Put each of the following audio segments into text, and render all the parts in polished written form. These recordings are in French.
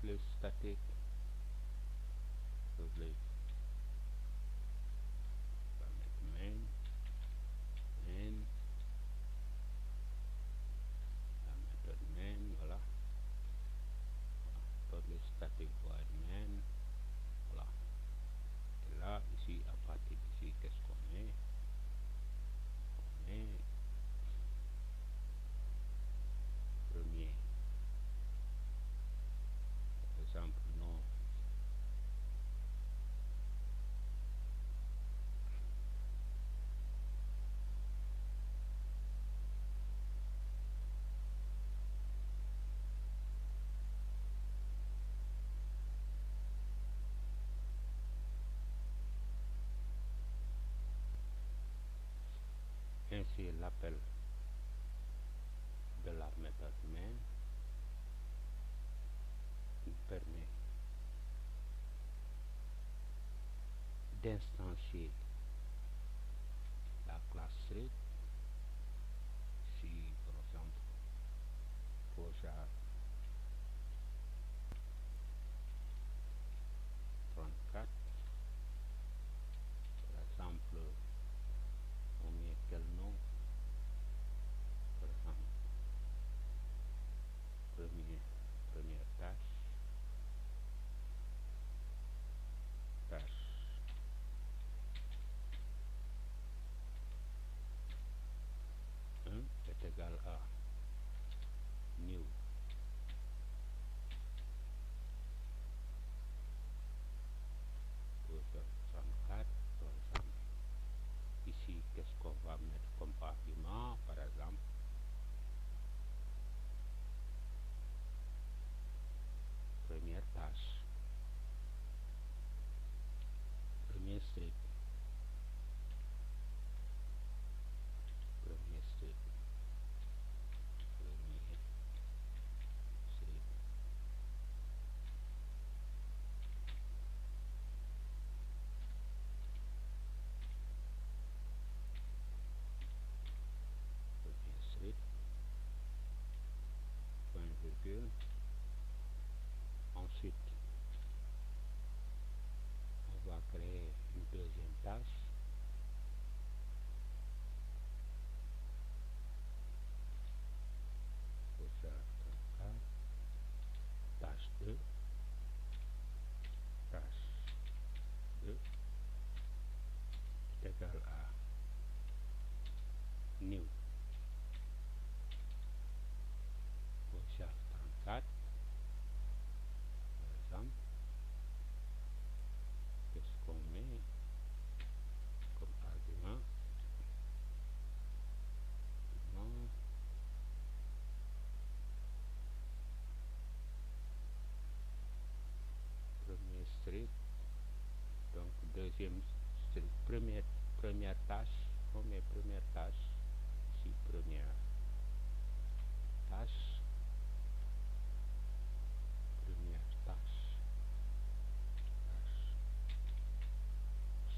les statiques, toutes les on va mettre main, la méthode main, voilà, toutes les statiques void main, voilà. Et là, ici, à partir d'ici, qu'est-ce qu'on met? On met premier, par exemple, non. Ainsi, l'appel de la méthode main nous permet d'instancier la classe thread. Si par exemple Pojar 34, par exemple, on met quel nom? Par exemple, première tâche, tâche 1 est égal à new Pojar 34, par exemple. Ici, qu'est-ce qu'on va mettre comme argument? Par exemple, première tâche, premier string, premier string, premier string, premier string, point virgule. Ensuite, on va créer une deuxième tâche. Pojar 34, tâche 2, tâche 2 est égal à new Pojar 34, par exemple. Qu'est-ce qu'on met comme argument? Premier string, donc deuxième string, première tâche, on met première tâche, ici première tâche, première tâche,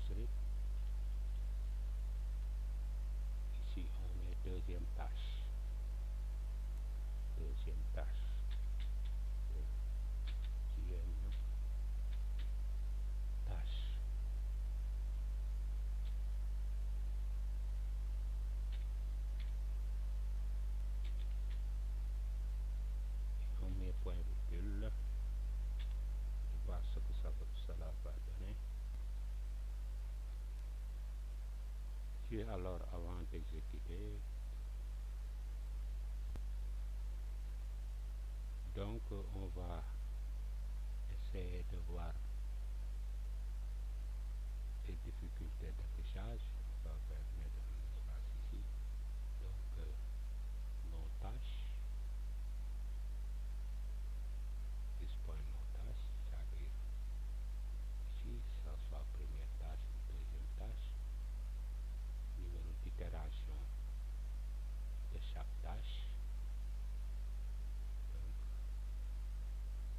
string, ici on met deuxième tâche, deuxième tâche, deuxième tâche, et on met point virgule, et voir ce que cela va donner. Puis alors, avant d'exécuter, donc on va essayer de voir les difficultés d'affichage. On va mettre un espace ici, donc nos tâches, point nos tâches, c'est-à-dire ici, ça soit première tâche ou deuxième tâche, numéro d'itération de chaque tâche, donc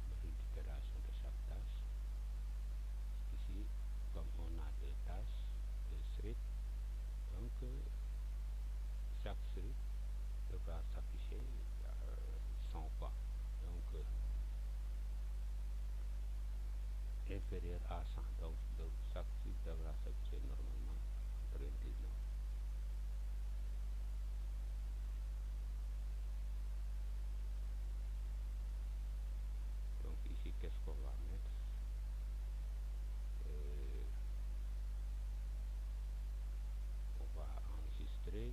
numéro d'itération de chaque tâche. Ici, comme on a deux tâches, deux threads, inférieur à 100. Donc chaque chiffre devra s'afficher normalement 99. Donc ici, qu'est-ce qu'on va mettre? On va enregistrer.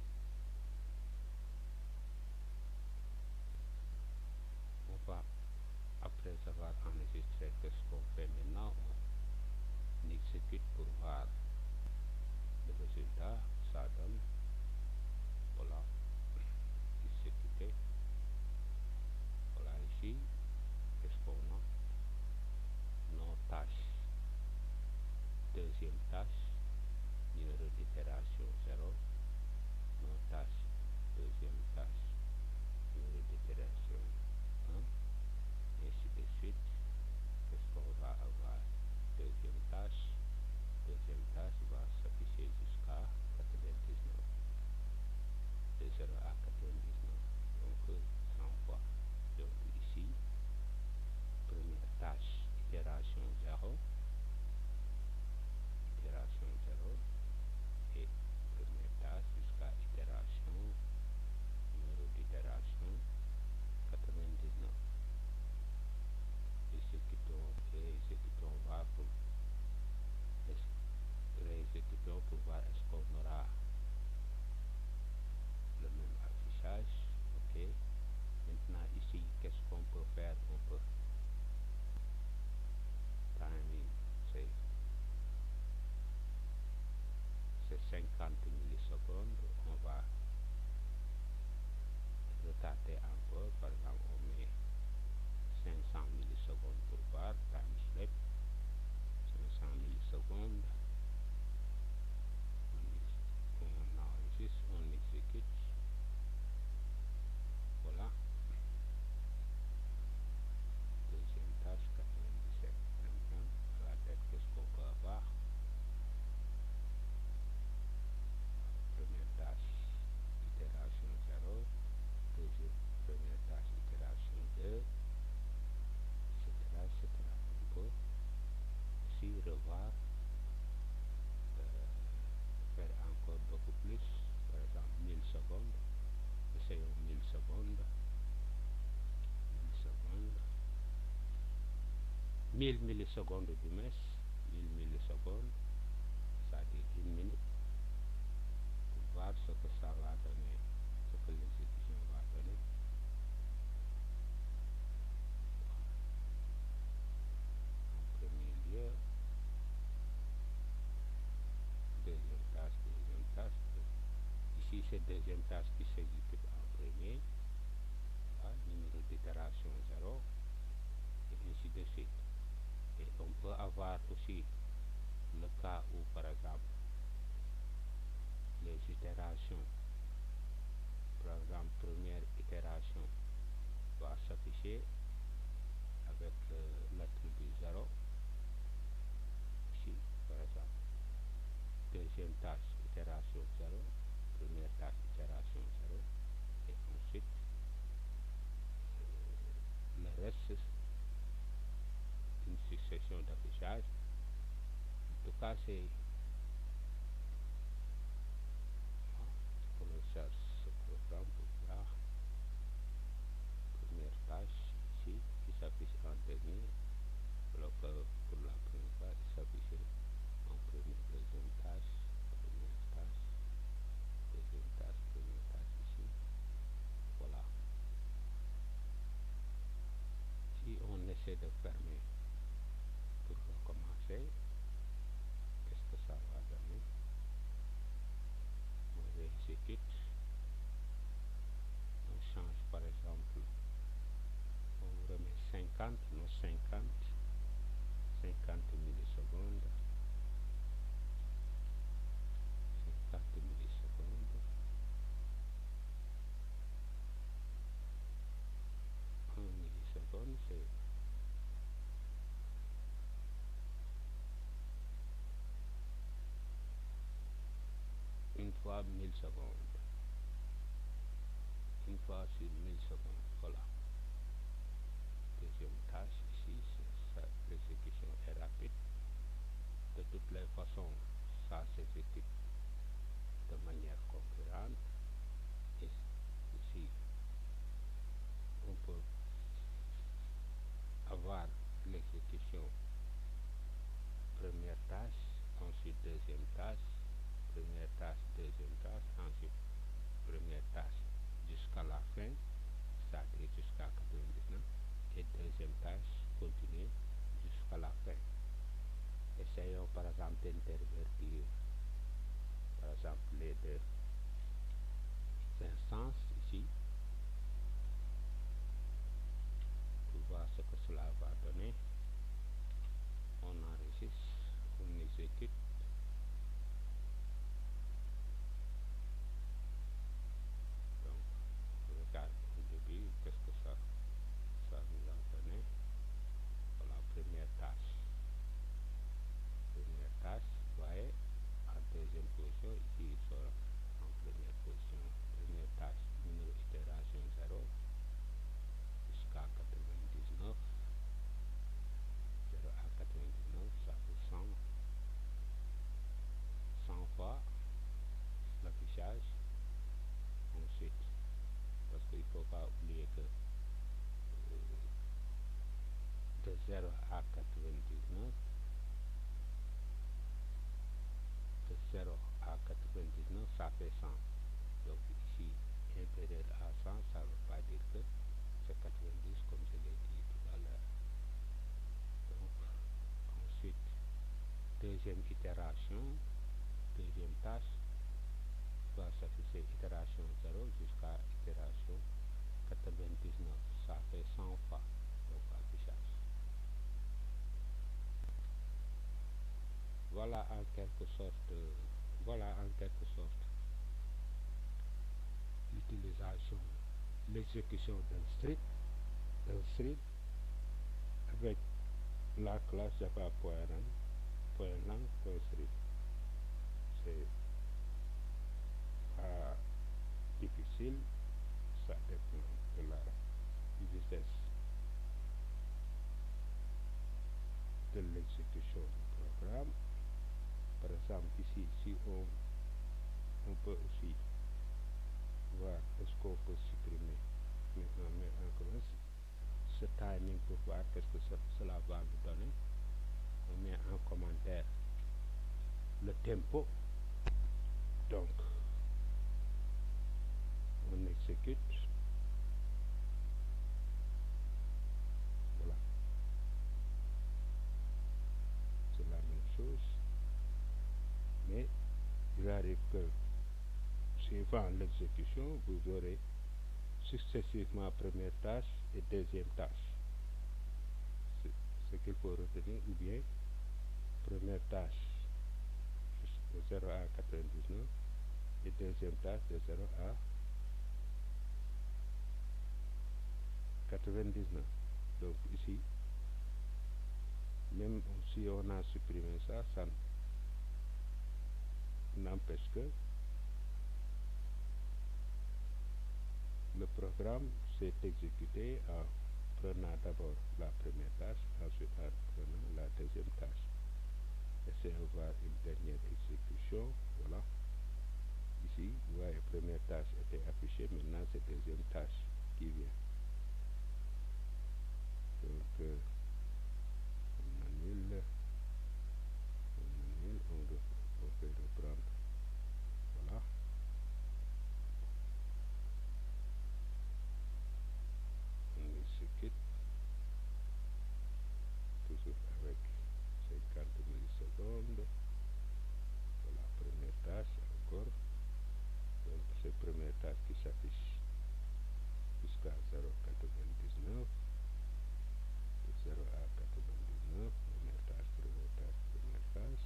On va, après avoir enregistré, qu'est-ce qu'on fait maintenant? On exécute pour voir le résultat. Ça donne, voilà, exécuter. Voilà ici, qu'est-ce qu'on a? Nos tâches. Deuxième tâche, numéro d'itération 0. Nos tâches, deuxième tâche, numéro d'itération 1, et ainsi de suite. Qu'est-ce qu'on va avoir? Deuxième tâche va s'afficher jusqu'à 99, de 0 à 99, donc 100 fois. Donc ici, première tâche, itération 0, et première tâche jusqu'à itération, numéro d'itération 99. Exécutons voir pour réexécutons pour voir est-ce qu'on aura le même affichage. Ok. Maintenant ici, qu'est-ce qu'on peut faire? On peut timing, c'est 50 millisecondes. On va retarder encore. Par exemple, on met 500 millisecondes pour voir time slip. 500 millisecondes. On enregistre, on exécute. Voilà. Deuxième tâche 97. Maintenant, à la tête, qu'est-ce qu'on peut avoir? Première tâche, itération 0. Première tâche, itération 2, etc. On peut aussi revoir, faire encore beaucoup plus. Par exemple, 1000 secondes. Essayons 1000 secondes. 1000 millisecondes du mes. 1000 millisecondes, c'est-à-dire 1 minute, pour voir ce que ça va donner, ce que l'exécution va donner. En premier lieu, deuxième tâche. Ici, c'est deuxième tâche qui s'exécute en premier. Voilà, numéro d'itération 0, et ainsi de suite. Et on peut avoir aussi le cas où, par exemple, les itérations, par exemple, première itération va s'afficher avec l'attribut 0, ici, par exemple. Deuxième tâche, itération 0, première tâche, itération 0, et ensuite, le reste, une succession d'affichage. En tout cas, c'est pour le chercher ce programme pour voir première tâche ici qui s'affiche en dernier, alors que pour la première fois il s'affiche en première. Deuxième tâche, première tâche, deuxième tâche, première tâche ici. Voilà. Si on essaie de fermer pour recommencer, qu'est-ce que ça va donner? On réexécute. On change par exemple, on remet 50 millisecondes. 50 millisecondes. 1 milliseconde, c'est une fois 1000 secondes. Une fois sur 1000 secondes. Voilà. Deuxième tâche ici, c'est ça. l'exécution est rapide. De toutes les façons, ça s'exécute de manière concurrente. Et ici, on peut avoir l'exécution première tâche, ensuite deuxième tâche, première tâche, deuxième tâche, ensuite première tâche jusqu'à la fin, c'est-à-dire jusqu'à 99, et deuxième tâche continue jusqu'à la fin. Essayons par exemple d'intervertir par exemple les deux instances ici pour voir ce que cela va donner. On enregistre, on exécute. Donc, regarde au début, qu'est-ce que ça nous a donné. Voilà, première tâche. Première tâche, vous voyez, en deuxième position, ici il sera en première position. Première tâche, numéro itération 0 jusqu'à 99. 0 à 99, ça fait 100 fois l'affichage. Ensuite, parce qu'il ne faut pas oublier que de 0 à 99, de 0 à 99, ça fait 100. Donc ici, inférieur à 100, ça ne veut pas dire que c'est 90 comme je l'ai dit tout à l'heure. Donc, ensuite, deuxième itération, deuxième tâche, va s'afficher itération 0 jusqu'à itération 99. Ça fait 100 fois, donc affichage. Voilà en quelque sorte l'utilisation, l'exécution d'un string avec la classe java.lang.string. C'est pas difficile, ça dépend de la vitesse de l'exécution du programme. Par exemple ici, si on peut aussi voir est-ce qu'on peut supprimer maintenant, mais on commence ce timing pour voir qu'est-ce que cela va nous donner. On met en commentaire le tempo, donc on exécute. Voilà, c'est la même chose, mais il arrive que suivant l'exécution, vous aurez successivement première tâche et deuxième tâche. C'est ce qu'il faut retenir, ou bien première tâche de 0 à 99 et deuxième tâche de 0 à 99. Donc ici, même si on a supprimé ça, ça n'empêche que le programme s'est exécuté en prenant d'abord la première tâche, ensuite en prenant la deuxième tâche. Essayons de voir une dernière exécution. Voilà. Ici, vous voyez, première tâche était affichée, maintenant c'est deuxième tâche qui vient. Donc, on annule, on peut reprendre. Voilà. On exécute, toujours avec 50 millisecondes. Voilà, première tâche encore. Donc, c'est première tâche qui s'affiche jusqu'à 0,99. De 0 à 99, première tâche, première tâche.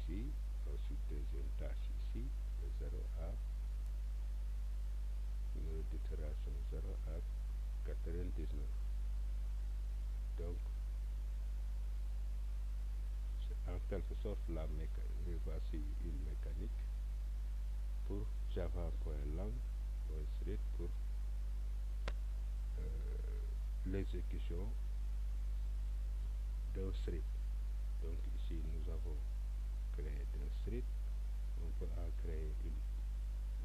Ici, ensuite deuxième tâche ici, de 0 à numéro d'itération 0 à 99. Donc, c'est en quelque sorte voici une mécanique pour java.lang.string pour l'exécution d'un street. Donc ici nous avons créé d'un street, on peut en créer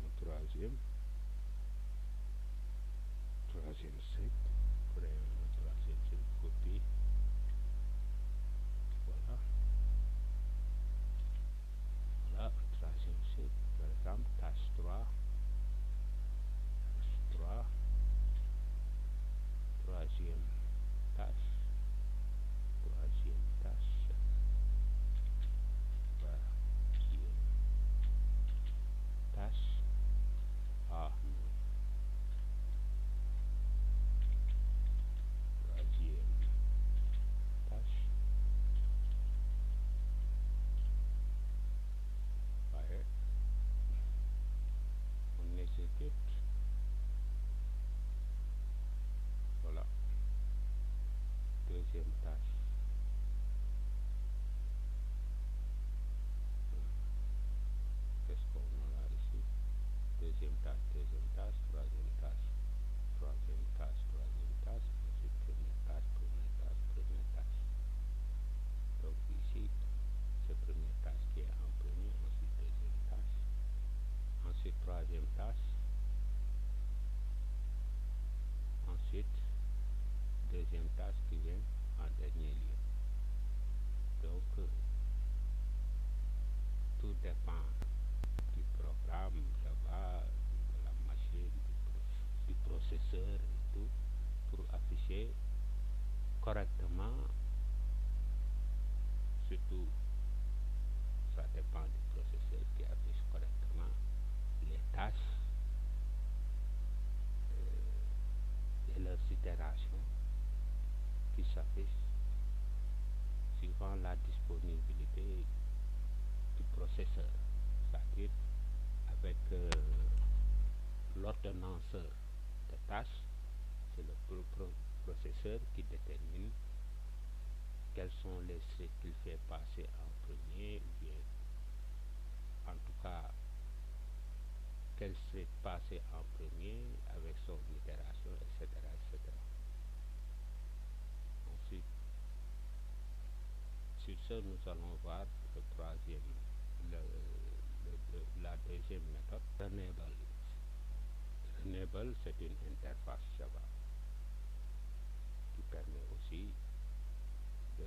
un troisième street, créer un troisième street, copie, voilà, un troisième street, par exemple tâche 3, troisième tâche, tâche, ah non, troisième tâche, ouais, on exécute, voilà, deuxième tâche, qu'est-ce qu'on a là ici, deuxième tâche, troisième tâche, ensuite première tâche. Donc ici, c'est première tâche qui est en premier, ensuite deuxième tâche, ensuite troisième tâche, ensuite deuxième tâche qui vient en dernier lieu. Donc tout dépend du programme Java, de la machine, du processeur et tout, pour afficher correctement, surtout ça dépend du processeur qui affiche correctement les tâches et leurs itérations qui s'affichent suivant la disponibilité du processeur, c'est-à-dire avec l'ordonnanceur de tâches, c'est le processeur qui détermine quels sont les streets qu'il fait passer en premier, ou bien en tout cas quel street passer en premier avec son itération, etc. Ensuite, sur ce, nous allons voir le troisième, la deuxième méthode, Runnable. Runnable, c'est une interface Java qui permet aussi de